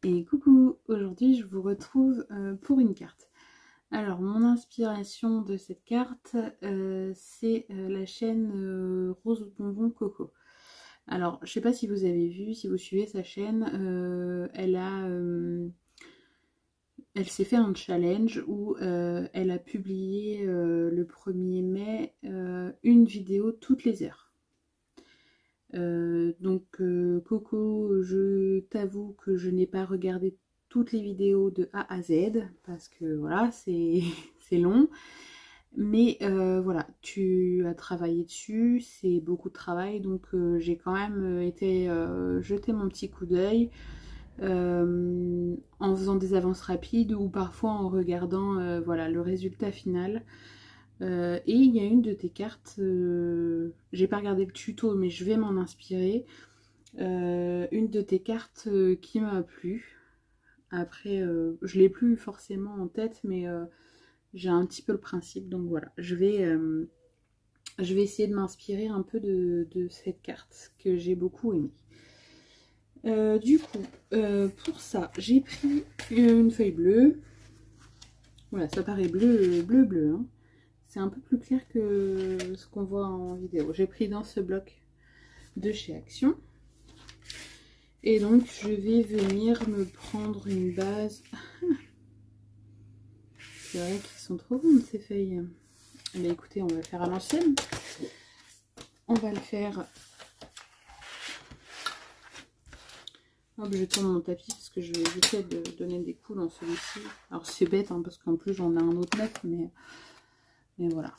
Et coucou, aujourd'hui je vous retrouve pour une carte. Alors mon inspiration de cette carte, c'est la chaîne Rose Bonbon Coco. Alors je sais pas si vous avez vu, si vous suivez sa chaîne, elle s'est fait un challenge où elle a publié le 1er mai une vidéo toutes les heures. Coco, je t'avoue que je n'ai pas regardé toutes les vidéos de A à Z parce que voilà, c'est long. Mais voilà, tu as travaillé dessus, c'est beaucoup de travail, donc j'ai quand même été jeter mon petit coup d'œil en faisant des avances rapides ou parfois en regardant voilà, le résultat final. Et il y a une de tes cartes, j'ai pas regardé le tuto mais je vais m'en inspirer, une de tes cartes qui m'a plu. Après je l'ai plus forcément en tête mais j'ai un petit peu le principe, donc voilà, je vais essayer de m'inspirer un peu de cette carte que j'ai beaucoup aimée. Pour ça j'ai pris une feuille bleue, voilà, ça paraît bleu hein. C'est un peu plus clair que ce qu'on voit en vidéo. J'ai pris dans ce bloc de chez Action. Et donc, je vais venir me prendre une base. C'est vrai qu'ils sont trop rondes ces feuilles. Mais écoutez, on va le faire à l'ancienne. On va le faire... Hop, je tourne mon tapis parce que je vais éviter de donner des coups dans celui-ci. Alors c'est bête hein, parce qu'en plus j'en ai un autre neuf, mais voilà.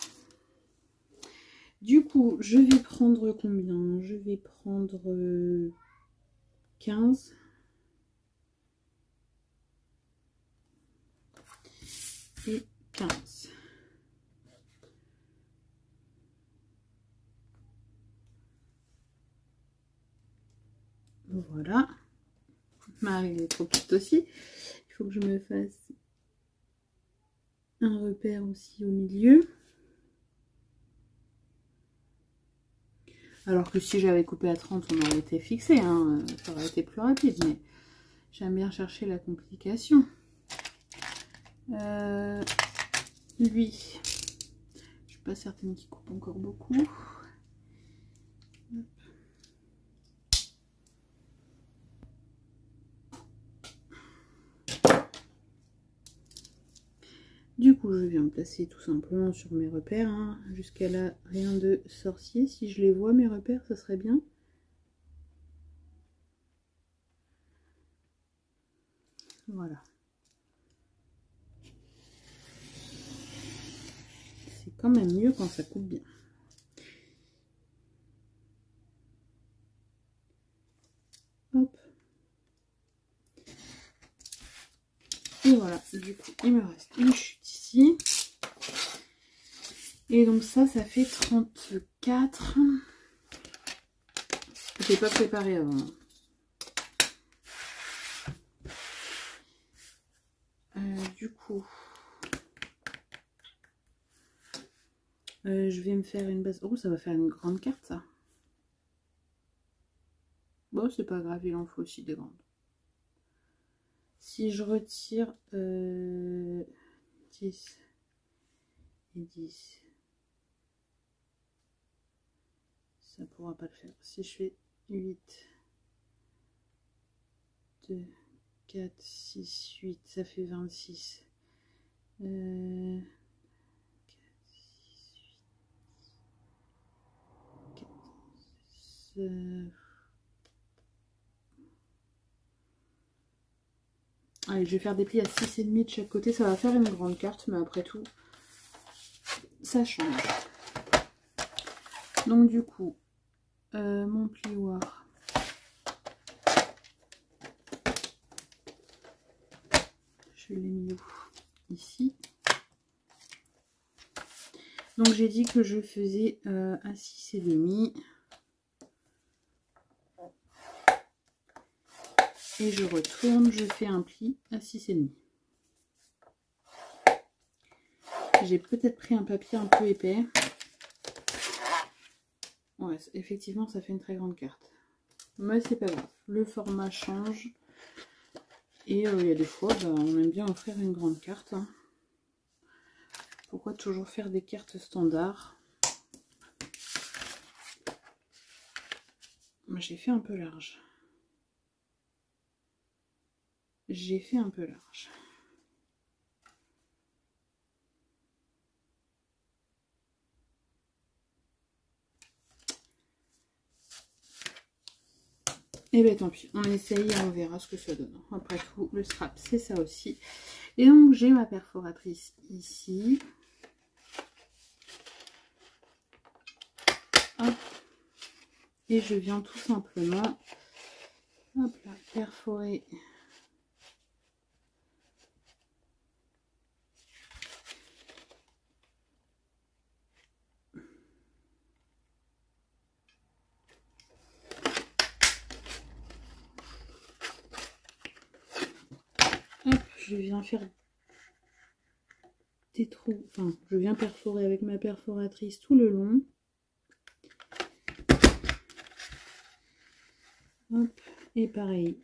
Du coup, je vais prendre combien? Je vais prendre 15. Et 15. Voilà. Marie est trop petite aussi. Il faut que je me fasse un repère aussi au milieu. Alors que si j'avais coupé à 30, on aurait été fixé, hein, ça aurait été plus rapide, mais j'aime bien chercher la complication. Lui, je suis pas certaine qu'il coupe encore beaucoup. Hop. Du coup, je viens me placer tout simplement sur mes repères, hein. Jusqu'à là, rien de sorcier. Si je les vois, mes repères, ça serait bien. Voilà. C'est quand même mieux quand ça coupe bien. Hop. Et voilà, du coup, il me reste une chute ici. Et donc ça fait 34. Je n'ai pas préparé avant. Du coup, je vais me faire une base. Oh, ça va faire une grande carte, ça. Bon, c'est pas grave, il en faut aussi des grandes. Si je retire 10 et 10, ça pourra pas le faire. Si je fais 8, 2, 4, 6, 8, ça fait 26. 4, 6, 8, 14. Allez, je vais faire des plis à 6,5 de chaque côté. Ça va faire une grande carte, mais après tout, ça change. Donc du coup, mon plioir. Je l'ai mis où? Ici. Donc j'ai dit que je faisais à 6,5. Et je retourne, je fais un pli à 6,5. J'ai peut-être pris un papier un peu épais. Ouais, effectivement, ça fait une très grande carte. Mais c'est pas grave. Le format change. Et il y a des fois, bah, on aime bien offrir une grande carte. Hein. Pourquoi toujours faire des cartes standards? J'ai fait un peu large. J'ai fait un peu large. Et bien tant pis, on essaye et on verra ce que ça donne. Après tout, le scrap, c'est ça aussi. Et donc j'ai ma perforatrice ici. Hop. Et je viens tout simplement, hop là, perforer. Hop, je viens faire des trous, enfin, je viens perforer avec ma perforatrice tout le long. Hop, et pareil.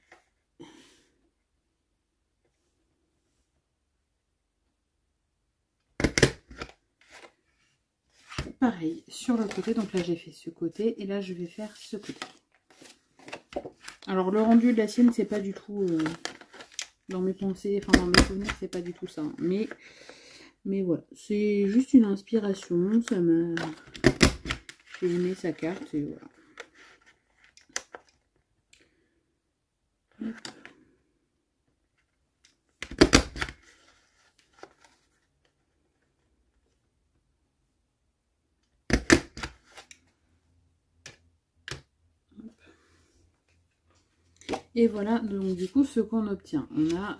Pareil sur le côté, donc là j'ai fait ce côté et là je vais faire ce côté. Alors le rendu de la sienne c'est pas du tout dans mes pensées, enfin dans mes souvenirs c'est pas du tout ça. Hein. Mais voilà, c'est juste une inspiration, ça m'a... J'ai aimé sa carte et voilà. Hop. Et voilà, donc du coup, ce qu'on obtient. On a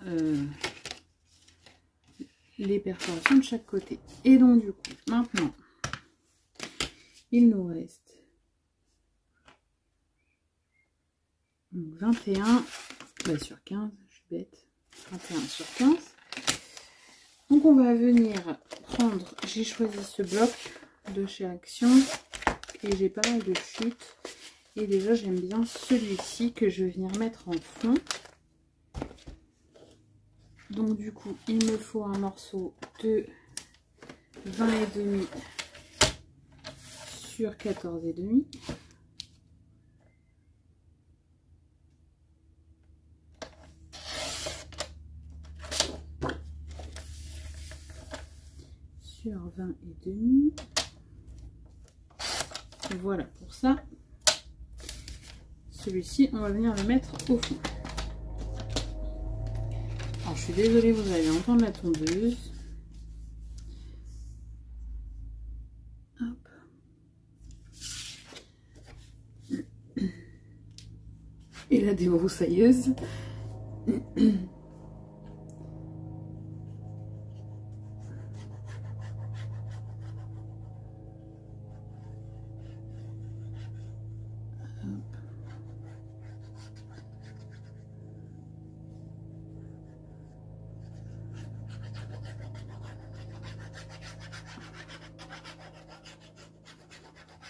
les perforations de chaque côté. Et donc du coup, maintenant, il nous reste 21 sur 15, je suis bête, 21 sur 15. Donc on va venir prendre, j'ai choisi ce bloc de chez Action, et j'ai pas mal de chutes. Et déjà, j'aime bien celui-ci que je vais venir mettre en fond. Donc, du coup, il me faut un morceau de 20,5 sur 14,5. Sur 20,5. Voilà pour ça. Celui-ci, on va venir le mettre au fond. Alors, je suis désolée, vous allez entendre la tondeuse. Hop. Et la débroussailleuse.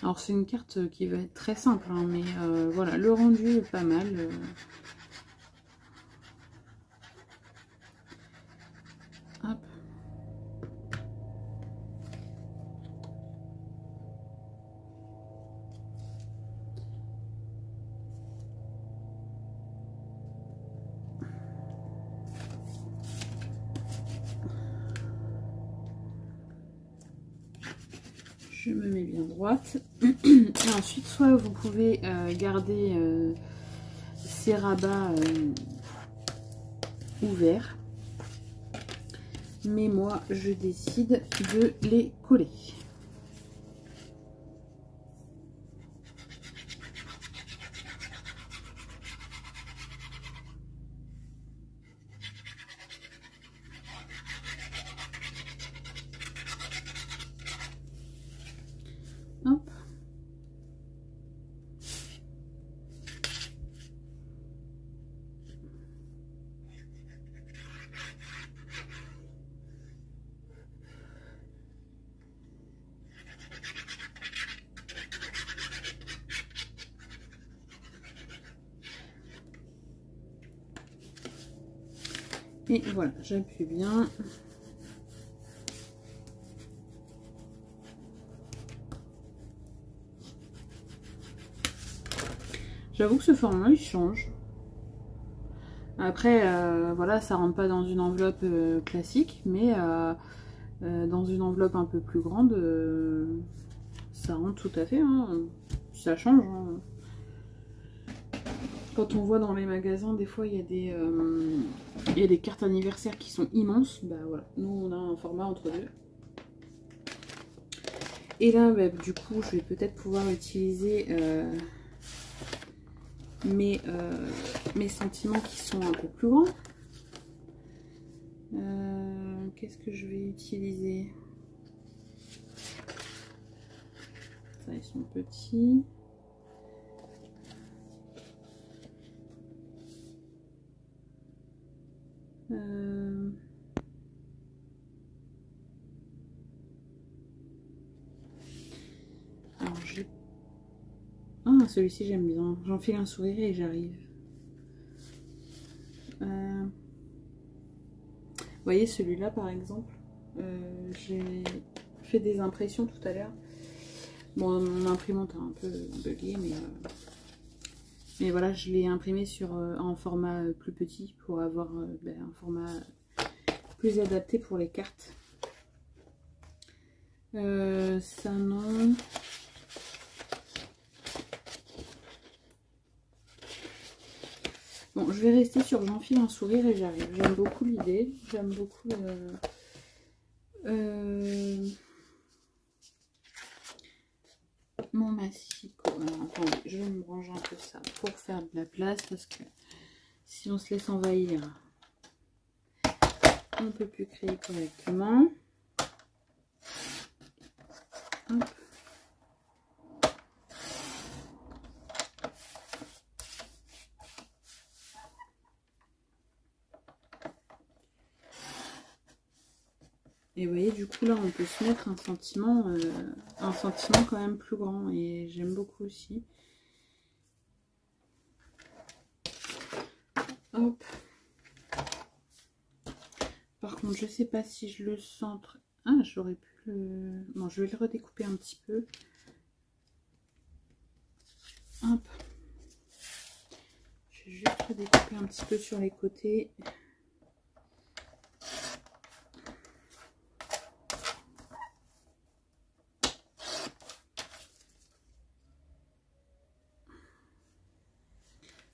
Alors c'est une carte qui va être très simple, hein, mais voilà, le rendu est pas mal. Hop. Je me mets bien droite. Et ensuite, soit vous pouvez garder ces rabats ouverts. Mais moi, je décide de les coller. Hop. Et voilà, j'appuie bien. J'avoue que ce format il change. Après, voilà, ça rentre pas dans une enveloppe classique, mais dans une enveloppe un peu plus grande, ça rentre tout à fait. Hein. Ça change. Hein. Quand on voit dans les magasins, des fois, il y a des cartes anniversaires qui sont immenses. Bah voilà, nous on a un format entre deux. Et là, bah, du coup, je vais peut-être pouvoir utiliser mes sentiments qui sont un peu plus grands. Qu'est-ce que je vais utiliser? Ça, ils sont petits. Alors, j'ai... Ah, celui-ci, j'aime bien. J'enfile un sourire et j'arrive. Vous voyez, celui-là, par exemple, j'ai fait des impressions tout à l'heure. Bon, mon imprimante a un peu bugué, mais voilà, je l'ai imprimé sur un format plus petit pour avoir un format plus adapté pour les cartes. Ça non. Bon, je vais rester sur j'enfile un sourire et j'arrive. J'aime beaucoup l'idée. J'aime beaucoup mon massicot. Alors, attendez, je vais me ranger un peu ça pour faire de la place parce que si on se laisse envahir, on ne peut plus créer correctement. Hop. Et vous voyez, du coup, là, on peut se mettre un sentiment quand même plus grand. Et j'aime beaucoup aussi. Hop. Par contre, je sais pas si je le centre. Ah, j'aurais pu le... Bon, je vais le redécouper un petit peu. Hop. Je vais juste redécouper un petit peu sur les côtés.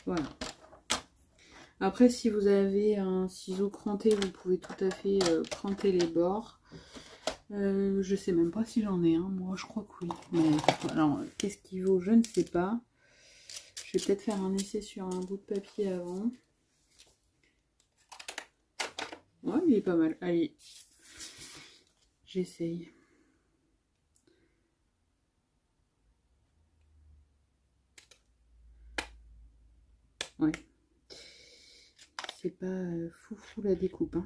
Voilà. Après, si vous avez un ciseau cranté, vous pouvez tout à fait cranter les bords. Je sais même pas si j'en ai un. Moi, je crois que oui. Mais, alors, qu'est-ce qu'il vaut? Je ne sais pas. Je vais peut-être faire un essai sur un bout de papier avant. Ouais, il est pas mal. Allez, j'essaye. Ouais. C'est pas foufou la découpe. Hein.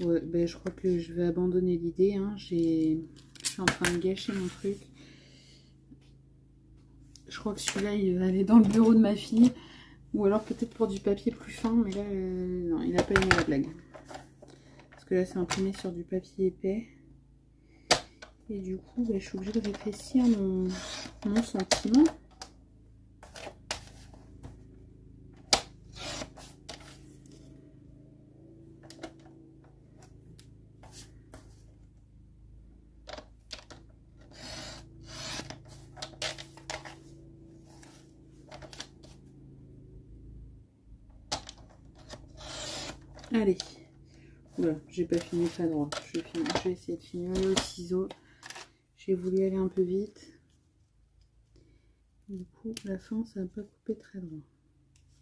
Ouais, ben, je crois que je vais abandonner l'idée. Hein. Je suis en train de gâcher mon truc. Je crois que celui-là, il va aller dans le bureau de ma fille. Ou alors peut-être pour du papier plus fin. Mais là, non, il n'a pas aimé la blague. Parce que là, c'est imprimé sur du papier épais. Et du coup, ben, je suis obligée de rétrécir mon sentiment. Allez, oula, j'ai pas fini très droit. Je vais essayer de finir au ciseau. J'ai voulu aller un peu vite. Du coup, la fin, ça n'a pas coupé très droit.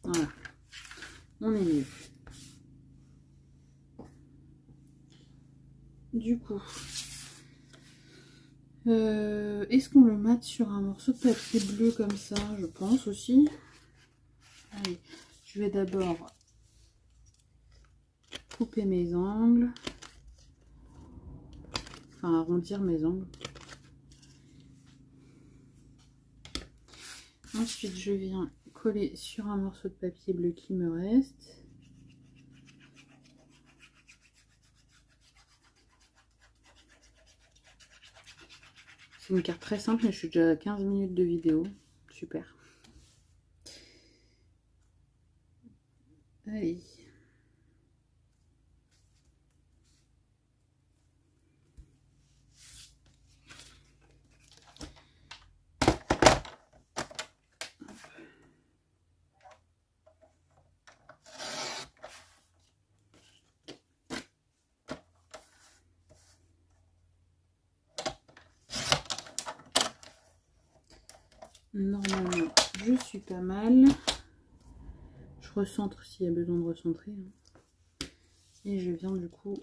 Voilà, on est mieux. Du coup, est-ce qu'on le mate sur un morceau de papier bleu comme ça? Je pense aussi. Allez, je vais d'abord couper mes angles, enfin arrondir mes angles. Ensuite, je viens coller sur un morceau de papier bleu qui me reste. C'est une carte très simple, mais je suis déjà à 15 minutes de vidéo. Super. Allez. Normalement, je suis pas mal. Je recentre s'il y a besoin de recentrer. Et je viens du coup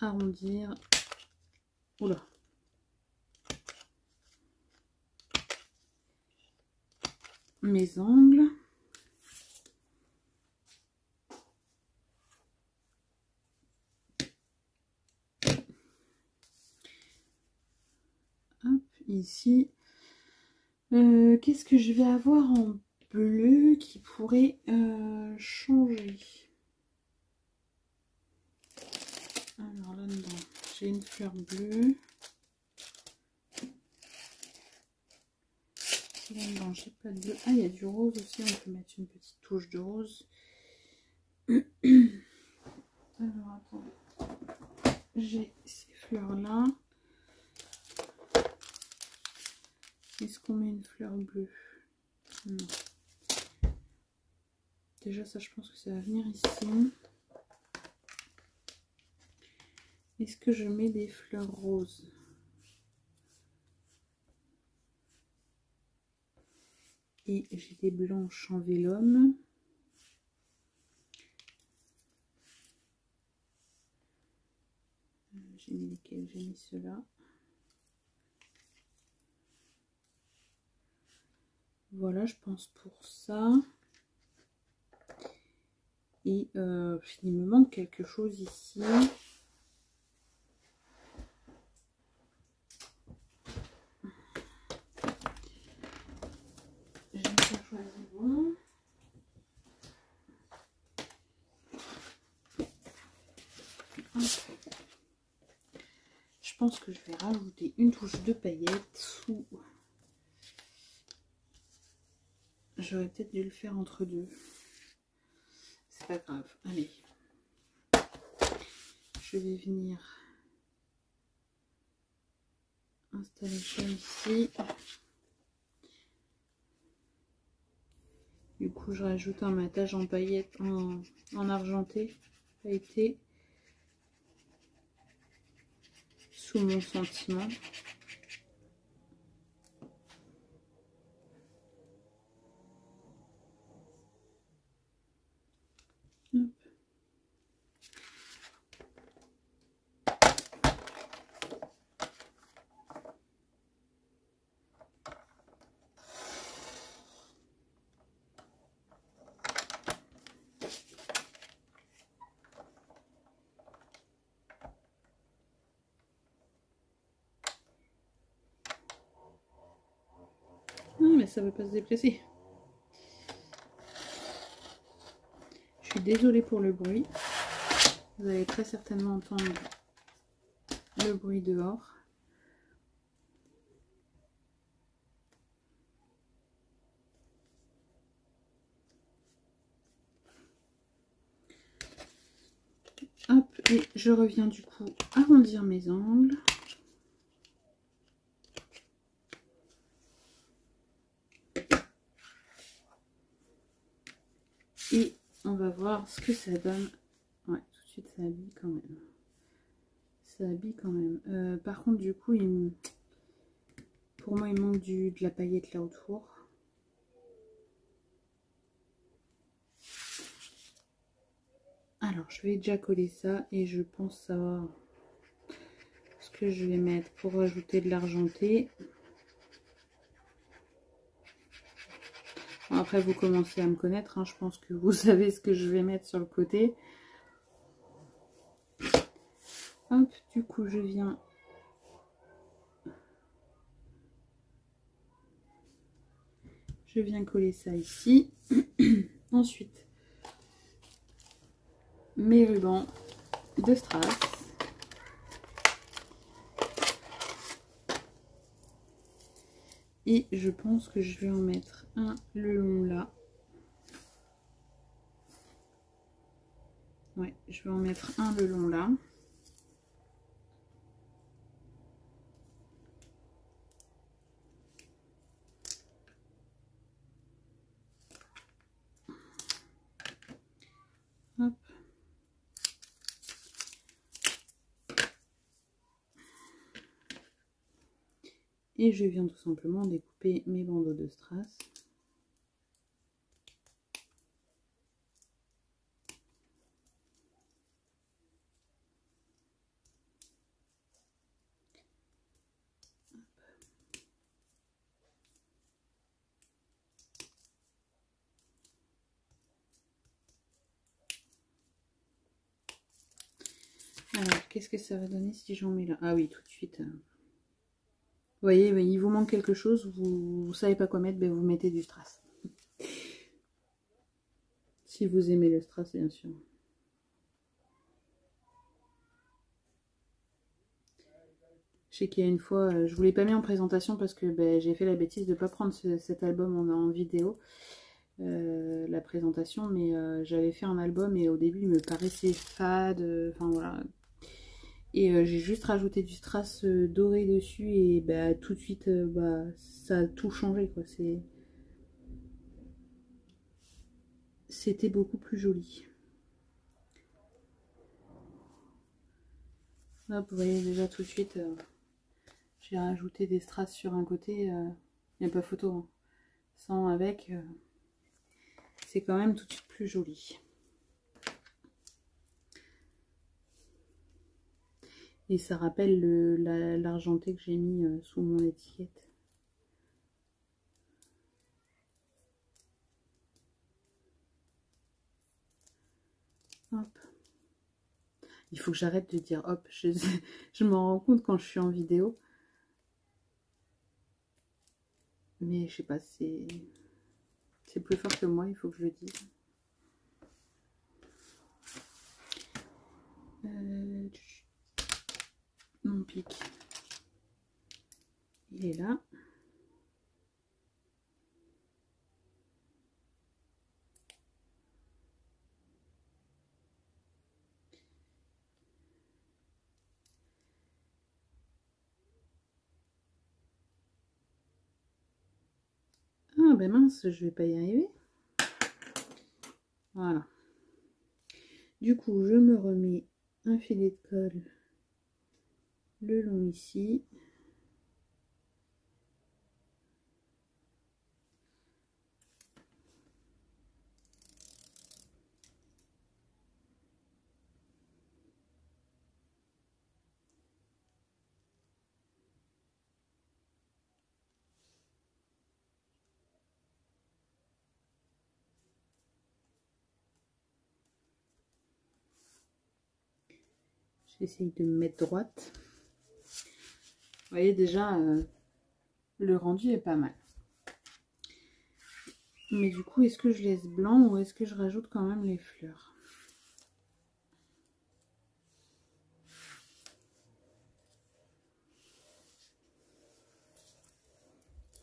arrondir. Oula. Mes angles. Hop, ici. Qu'est-ce que je vais avoir en bleu qui pourrait changer? Alors là-dedans, j'ai une fleur bleue. Là-dedans, j'ai pas de bleu. Ah, il y a du rose aussi, on peut mettre une petite touche de rose. Alors, attendez. J'ai ces fleurs-là. Est-ce qu'on met une fleur bleue? Non. Déjà, ça, je pense que ça va venir ici. Est-ce que je mets des fleurs roses? Et j'ai des blanches en vélum. J'ai mis lesquelles? J'ai mis ceux-là. Voilà, je pense pour ça. Et il me manque quelque chose ici. J'ai pas choisi bon. Je pense que je vais rajouter une touche de paillettes sous. J'aurais peut-être dû le faire entre deux. C'est pas grave. Allez. Je vais venir installer ça ici. Du coup, je rajoute un matage en paillettes, en argenté, pailleté, sous mon sentiment. Hop. Non, mais ça ne veut pas se déplacer. Je suis désolée pour le bruit. Vous allez très certainement entendre le bruit dehors. Hop, et je reviens du coup arrondir mes angles. Et on va voir ce que ça donne. Ouais, tout de suite ça habille quand même. Ça habille quand même. Par contre, du coup, pour moi, il manque de la paillette là autour. Alors, je vais déjà coller ça et je pense savoir ce que je vais mettre pour rajouter de l'argenté. Bon, après, vous commencez à me connaître, hein, je pense que vous savez ce que je vais mettre sur le côté. Hop, du coup, je viens Je viens coller ça ici. Ensuite, mes rubans de strass. Et je pense que je vais en mettre un le long là. Ouais, je vais en mettre un le long là. Hop. Et je viens tout simplement découper mes bandeaux de strass. Alors, qu'est-ce que ça va donner si j'en mets là? Ah oui, tout de suite. Vous voyez, il vous manque quelque chose, vous ne savez pas quoi mettre, ben vous mettez du strass. Si vous aimez le strass, bien sûr. Je sais qu'il y a une fois, je ne vous l'ai pas mis en présentation parce que ben, j'ai fait la bêtise de ne pas prendre cet album en vidéo, la présentation, mais j'avais fait un album et au début il me paraissait fade, enfin voilà. Et j'ai juste rajouté du strass doré dessus et bah, tout de suite, bah, ça a tout changé, quoi. C'était beaucoup plus joli. Hop, vous voyez déjà tout de suite, j'ai rajouté des strass sur un côté, il n'y a pas photo, hein. Sans, avec, c'est quand même tout de suite plus joli. Et ça rappelle l'argenté que j'ai mis sous mon étiquette. Hop. Il faut que j'arrête de dire hop, je m'en rends compte quand je suis en vidéo. Mais je sais pas, c'est plus fort que moi, il faut que je le dise. Mon pic, il est là. Ah ben mince, je vais pas y arriver. Voilà. Du coup, je me remets un filet de colle le long ici. J'essaye de me mettre droite. Vous voyez déjà, le rendu est pas mal. Mais du coup, est-ce que je laisse blanc ou est-ce que je rajoute quand même les fleurs?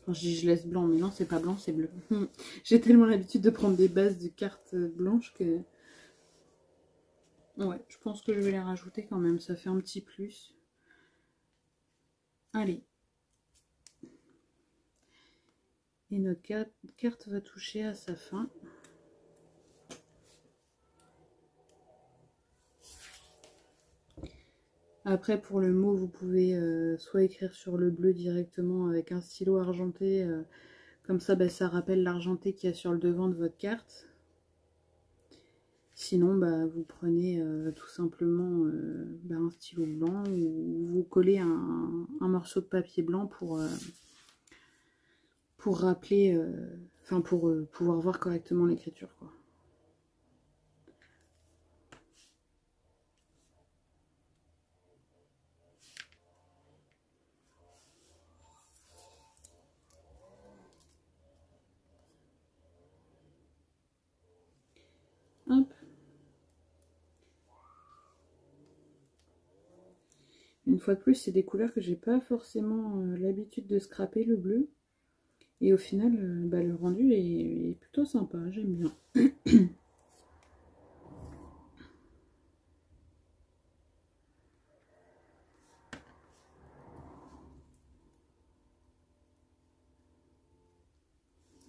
Enfin, je dis je laisse blanc, mais non, c'est pas blanc, c'est bleu. J'ai tellement l'habitude de prendre des bases de cartes blanches que... Ouais, je pense que je vais les rajouter quand même, ça fait un petit plus. Allez. Et notre carte va toucher à sa fin. Après, pour le mot, vous pouvez soit écrire sur le bleu directement avec un stylo argenté. Comme ça, bah, ça rappelle l'argenté qu'il y a sur le devant de votre carte. Sinon, bah, vous prenez tout simplement bah, un stylo blanc ou vous collez un morceau de papier blanc pour rappeler, enfin pour pouvoir voir correctement l'écriture, quoi. Une fois de plus, c'est des couleurs que j'ai pas forcément l'habitude de scraper, le bleu. Et au final, le rendu est plutôt sympa, j'aime bien.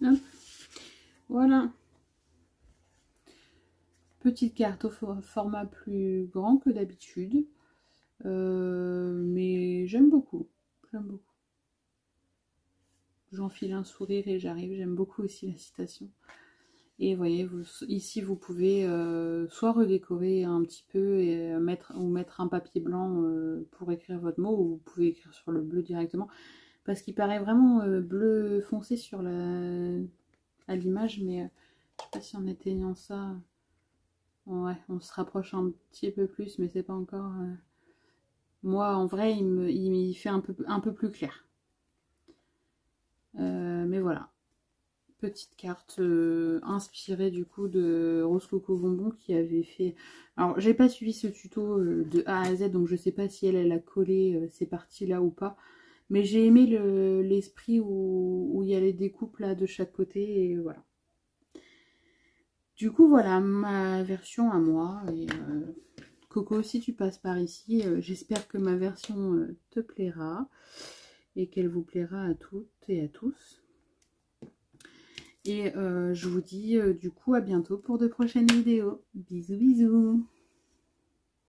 Hop. Voilà. Petite carte au format plus grand que d'habitude. Mais j'aime beaucoup. J'aime beaucoup. J'enfile un sourire et j'arrive. J'aime beaucoup aussi la citation. Et vous voyez, ici vous pouvez soit redécorer un petit peu et mettre un papier blanc pour écrire votre mot, ou vous pouvez écrire sur le bleu directement. Parce qu'il paraît vraiment bleu foncé sur à l'image, mais je sais pas si en éteignant ça, ouais, on se rapproche un petit peu plus, mais c'est pas encore. Moi, en vrai, il fait un peu plus clair. Mais voilà. Petite carte inspirée du coup de Rose Coco Bonbon qui avait fait. Alors, j'ai pas suivi ce tuto de A à Z, donc je sais pas si elle a collé ces parties là ou pas. Mais j'ai aimé l'esprit où il y a les découpes là de chaque côté, et voilà. Du coup, voilà ma version à moi. Et Coco, si tu passes par ici, j'espère que ma version te plaira et qu'elle vous plaira à toutes et à tous. Et je vous dis du coup à bientôt pour de prochaines vidéos. Bisous bisous.